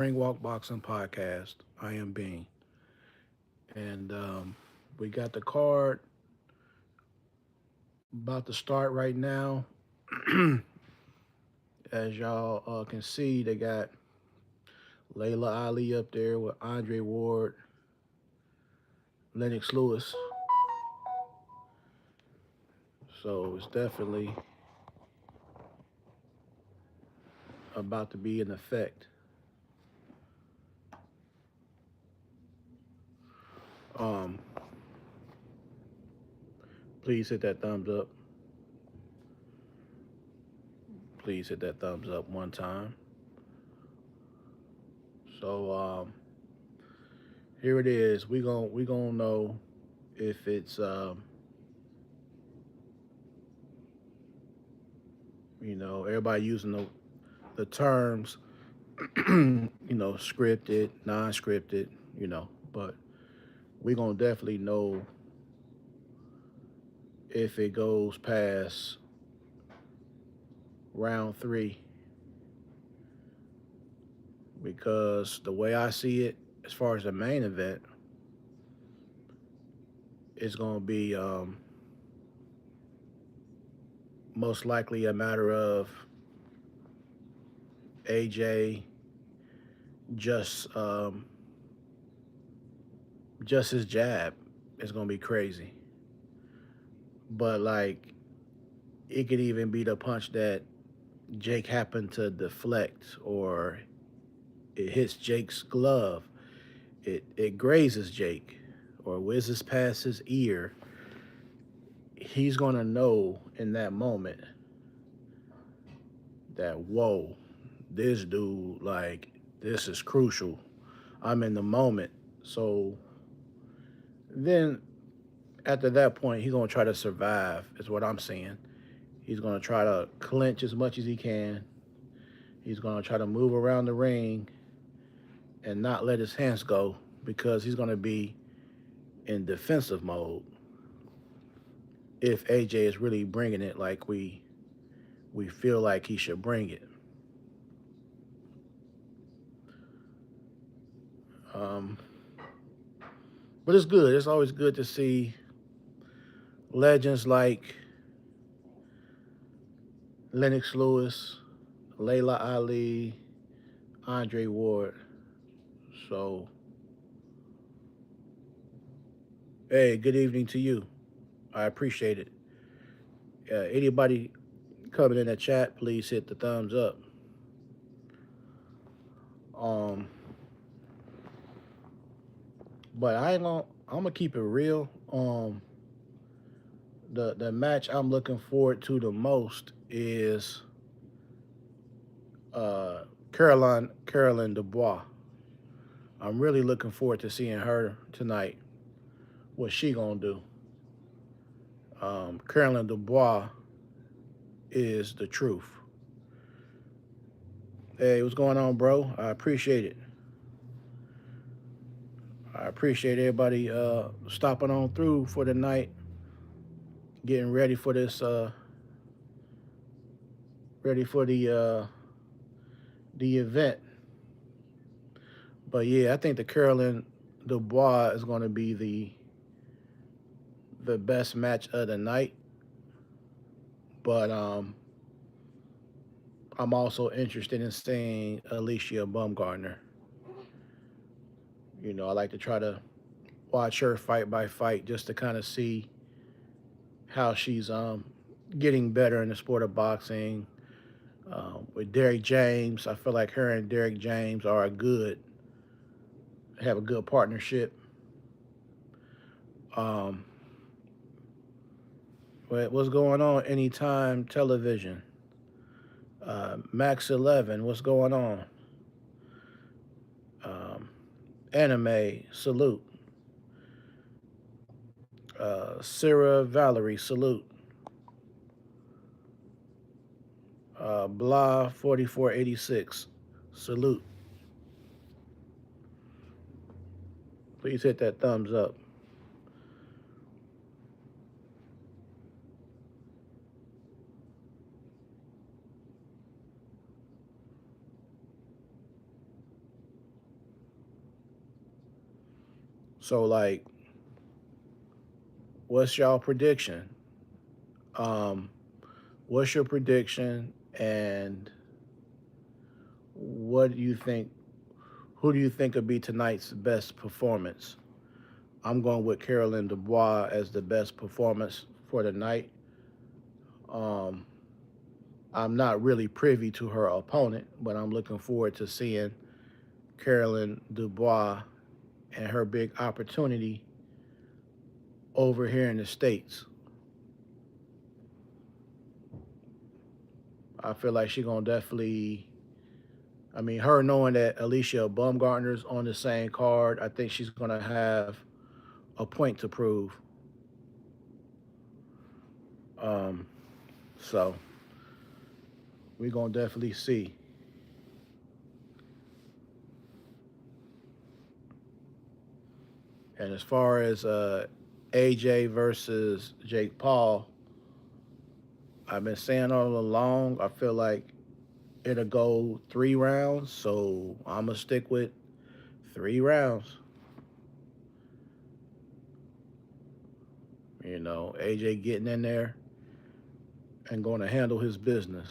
Walk Boxing Podcast. I am Bean. And we got the card about to start right now. As y'all can see, they got Layla Ali up there with Andre Ward, Lennox Lewis. So it's definitely about to be in effect. Um, please hit that thumbs up. Please hit that thumbs up one time. So here it is. We gonna know if it's everybody using the terms scripted, non-scripted, but we gonna definitely know if it goes past round three because the way I see it, as far as the main event, it's gonna be most likely a matter of AJ just just his jab is gonna be crazy, but like it could even be the punch that Jake happened to deflect or it hits Jake's glove, it grazes Jake or whizzes past his ear, he's gonna know in that moment that whoa, this dude like this is crucial. I'm in the moment. So then after that point, he's gonna try to survive. Is what I'm saying. He's gonna try to clinch as much as he can. He's gonna try to move around the ring and not let his hands go because he's gonna be in defensive mode if AJ is really bringing it like we feel like he should bring it. Um, but it's good. It's always good to see legends like Lennox Lewis, Layla Ali, Andre Ward. So, hey, good evening to you. I appreciate it. Anybody coming in the chat, please hit the thumbs up. Um, but I ain't gonna. I'm gonna keep it real. The match I'm looking forward to the most is Caroline Dubois. I'm really looking forward to seeing her tonight. What she gonna do? Caroline Dubois is the truth. Hey, what's going on, bro? I appreciate it. I appreciate everybody stopping on through for the night, getting ready for this, ready for the event. But yeah, I think the Caroline Dubois is going to be the best match of the night. But I'm also interested in seeing Alicia Baumgartner. I like to try to watch her fight by fight just to kind of see how she's getting better in the sport of boxing. With Derek James, I feel like her and Derek James are a good have a good partnership. Um, what's going on? Anytime Television, Max 11. What's going on? Um, Anime Salute. Sarah Valerie Salute. Blah 4486 Salute. Please hit that thumbs up. So, like, what's y'all prediction? Um, what's your prediction, and what do you think? Who do you think will be tonight's best performance? I'm going with Carolyn Dubois as the best performance for the night. Um, I'm not really privy to her opponent, but I'm looking forward to seeing Carolyn Dubois and her big opportunity over here in the States. I feel like she's gonna definitely. I mean, her knowing that Alicia Baumgartner's on the same card, I think she's gonna have a point to prove. Um, so we're gonna definitely see. And as far as AJ versus Jake Paul, I've been saying all along, I feel like it'll go 3 rounds. So I'm gonna stick with 3 rounds. AJ getting in there and going to handle his business.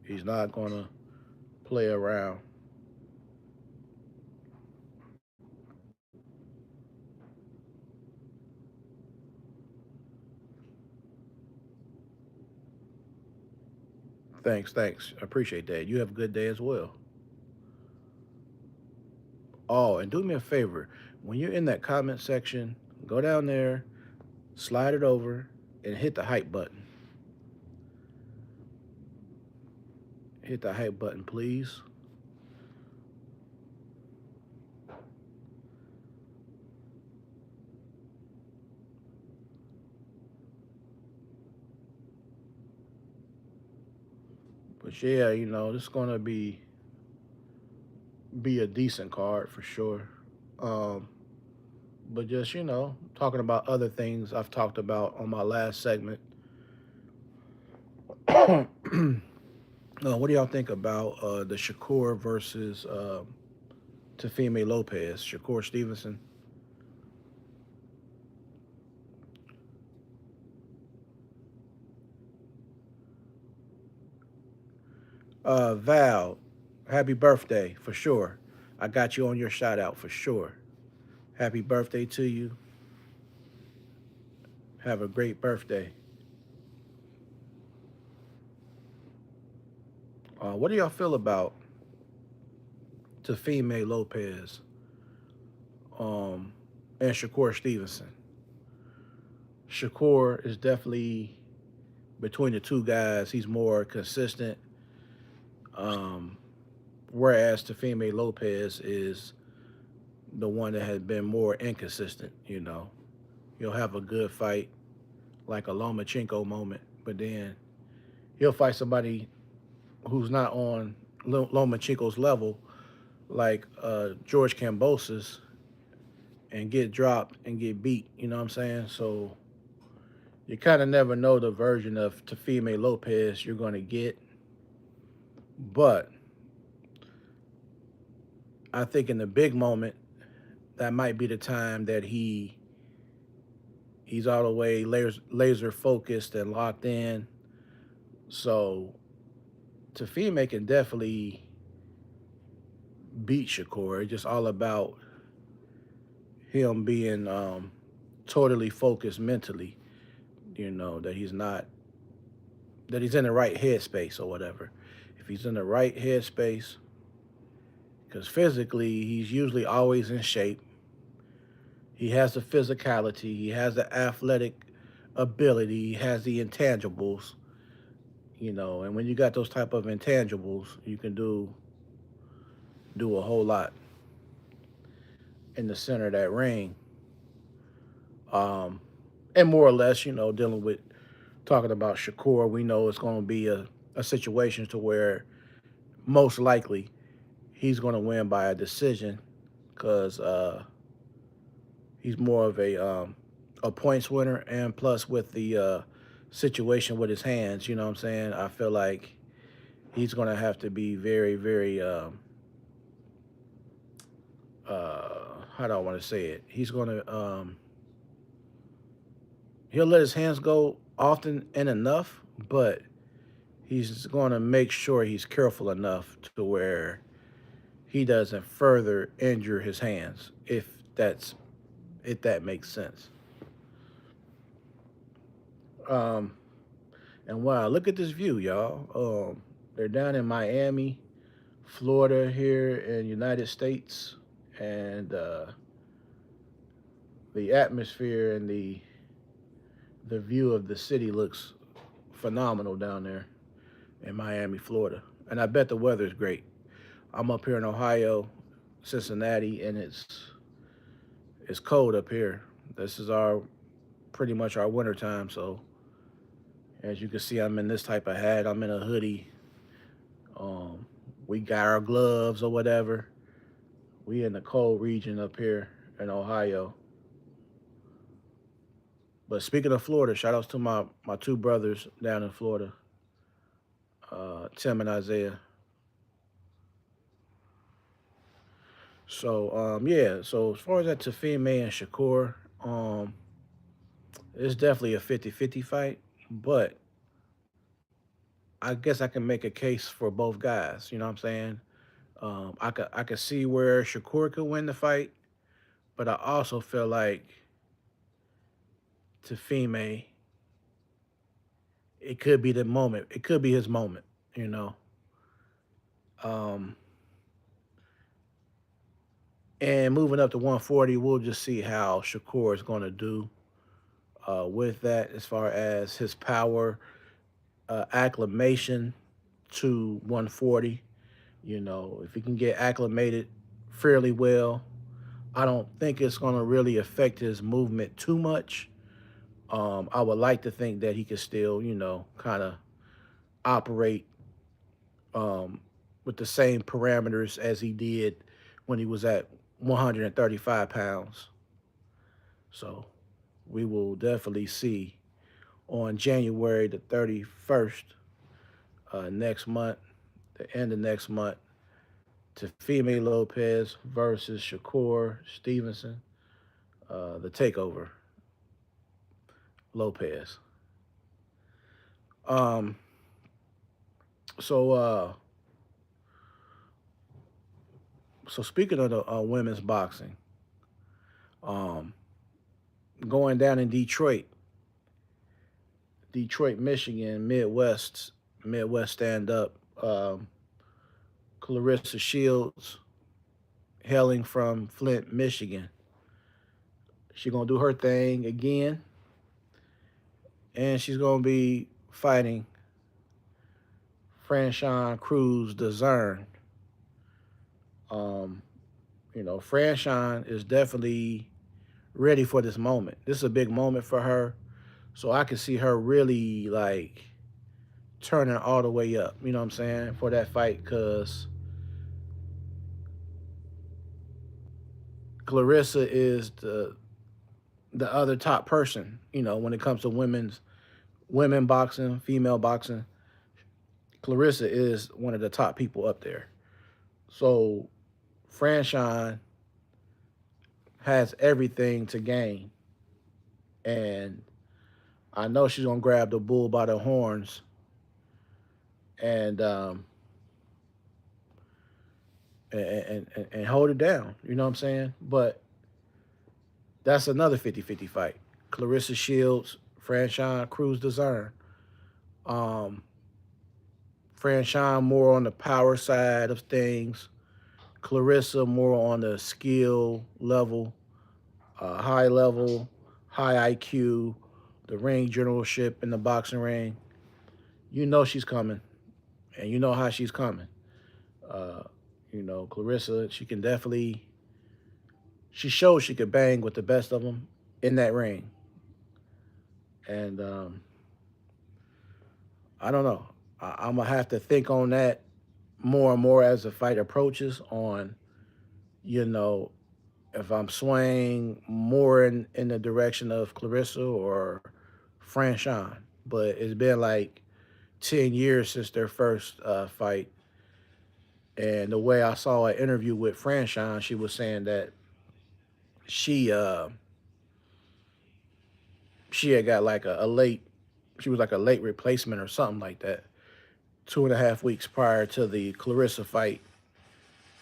He's not going to play around. Thanks, thanks. I appreciate that. You have a good day as well. Oh, and do me a favor. When you're in that comment section, go down there, slide it over, and hit the hype button. Hit the hype button, please. But yeah, this is gonna be a decent card for sure. Um, but just talking about other things I've talked about on my last segment. What do y'all think about the Shakur versus Tefime Lopez? Shakur Stevenson. Val, happy birthday for sure. I got you on your shout out for sure. Happy birthday to you. Have a great birthday. What do y'all feel about Tefime Lopez and Shakur Stevenson? Shakur is definitely between the two guys. He's more consistent, um, whereas Tefime Lopez is the one that has been more inconsistent. He'll have a good fight, like a Lomachenko moment, but then he'll fight somebody who's not on Lomachenko's level, like George Kambosos, and get dropped and get beat. You know what I'm saying? So you kind of never know the version of Tefime Lopez you're going to get. But I think in the big moment, that might be the time that he's all the way laser focused and locked in. So Tefime can definitely beat Shakur. It's just all about him being totally focused mentally. That he's in the right headspace or whatever. If he's in the right headspace, because physically he's usually always in shape. He has the physicality. He has the athletic ability. He has the intangibles. And when you got those type of intangibles, you can do a whole lot in the center of that ring. Um, and more or less, dealing with talking about Shakur, we know it's going to be a situation to where most likely he's going to win by a decision because he's more of a points winner, and plus with the situation with his hands, you know what I'm saying? I feel like he's going to have to be very, very, uh, how do I want to say it? He'll let his hands go often and enough, but he's gonna make sure he's careful enough to where he doesn't further injure his hands, if that makes sense. Um, and wow, look at this view, y'all. They're down in Miami, Florida, here in United States, and the atmosphere and the view of the city looks phenomenal down there in Miami, Florida. And I bet the weather is great. I'm up here in Ohio, Cincinnati, and it's cold up here. This is our pretty much our winter time. So as you can see, I'm in this type of hat. I'm in a hoodie. Um, we got our gloves or whatever. We in the cold region up here in Ohio. But speaking of Florida, shout outs to my two brothers down in Florida, Tim and Isaiah. So yeah. So as far as that Tafime and Shakur, it's definitely a 50-50 fight. But I guess I can make a case for both guys. You know what I'm saying? I could see where Shakur could win the fight, but I also feel like Tafime, it could be the moment. It could be his moment. You know. Um, and moving up to 140, we'll just see how Shakur is going to do with that as far as his power acclimation to 140. You know, if he can get acclimated fairly well, I don't think it's going to really affect his movement too much. I would like to think that he could still, kind of operate um, with the same parameters as he did when he was at 135 pounds. So we will definitely see on January the 31st next month, the end of next month, Tefime Lopez versus Shakur Stevenson, the takeover Lopez. Um, so so speaking of the women's boxing, um, going down in Detroit, Michigan, Midwest stand up. Clarissa Shields, hailing from Flint, Michigan. She's gonna do her thing again, and she's gonna be fighting Franchon Cruz Dezern. Um, Franchon is definitely ready for this moment. This is a big moment for her, so I can see her really like turning all the way up. You know what I'm saying for that fight because Clarissa is the other top person. When it comes to women boxing, female boxing, Clarissa is one of the top people up there. So Franchon has everything to gain, and I know she's gonna grab the bull by the horns and and hold it down. You know what I'm saying? But that's another 50-50 fight. Clarissa Shields, Franchon Cruz Dezern. Um, Franchon more on the power side of things. Clarissa more on the skill level, high level, high IQ, the ring generalship in the boxing ring. You know she's coming, and you know how she's coming. Uh, Clarissa, she can definitely. She shows she could bang with the best of them in that ring, and I don't know. I'm gonna have to think on that more and more as the fight approaches. On you know if I'm swaying more in the direction of Clarissa or Franchon. But it's been like 10 years since their first fight. And the way I saw an interview with Franchon, she was saying that she she had got like a late, she was like a late replacement or something like that. 2.5 weeks prior to the Clarissa fight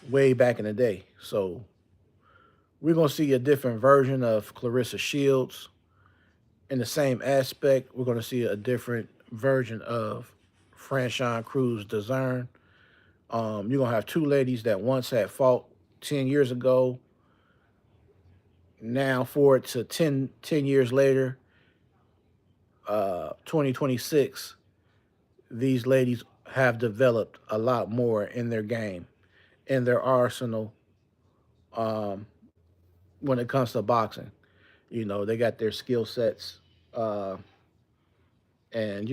way back in the day. So we're gonna see a different version of Clarissa Shields in the same aspect. We're gonna see a different version of Franchon Cruz Dezern. You're gonna have two ladies that once had fought 10 years ago. Now forward to ten years later, 2026, these ladies have developed a lot more in their game, in their arsenal, um, when it comes to boxing. They got their skill sets, uh, and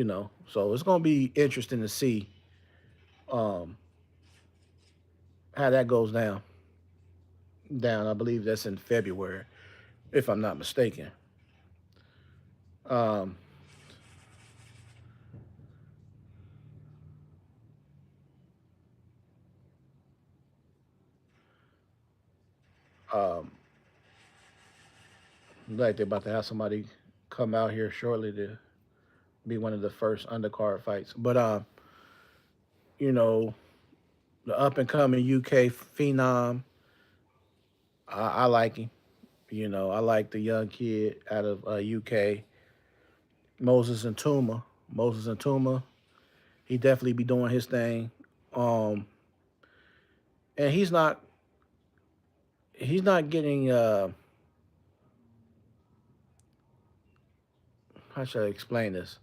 so it's gonna be interesting to see um, how that goes down. I believe that's in February, if I'm not mistaken. Um, um, like they're about to have somebody come out here shortly to be one of the first undercard fights. But you know, the up and coming UK phenom, I like him. I like the young kid out of UK, Moses and Tuma. Moses and Tuma, he definitely be doing his thing. Um, and he's not getting how should I explain this?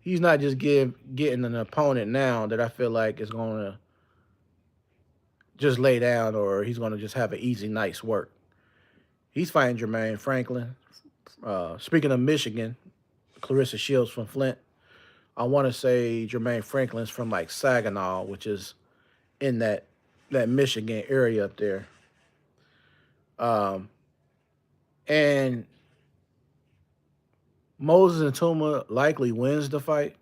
He's not just getting an opponent now that I feel like is gonna just lay down, or he's gonna just have an easy night's work. He's fighting Jermaine Franklin. Speaking of Michigan, Clarissa Shields from Flint. I want to say Jermaine Franklin's from like Saginaw, which is in that Michigan area up there. Um, and Moses and Tuma likely wins the fight,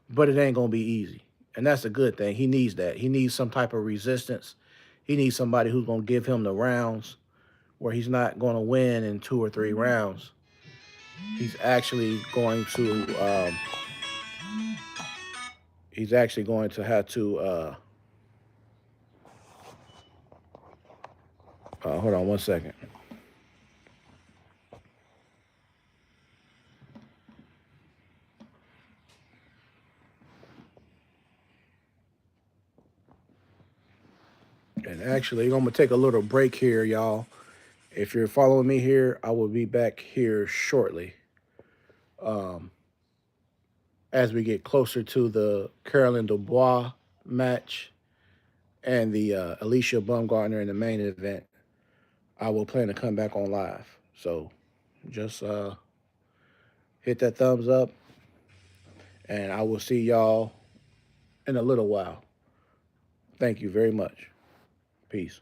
but it ain't gonna be easy, and that's a good thing. He needs that. He needs some type of resistance. He needs somebody who's gonna give him the rounds where he's not gonna win in 2 or 3 rounds. He's actually going to have to hold on one second. And actually, I'm gonna take a little break here, y'all. If you're following me here, I will be back here shortly. Um, as we get closer to the Carolyn Dubois match and the Alicia Baumgartner in the main event, I will plan to come back on live. So just hit that thumbs up, and I will see y'all in a little while. Thank you very much. Peace.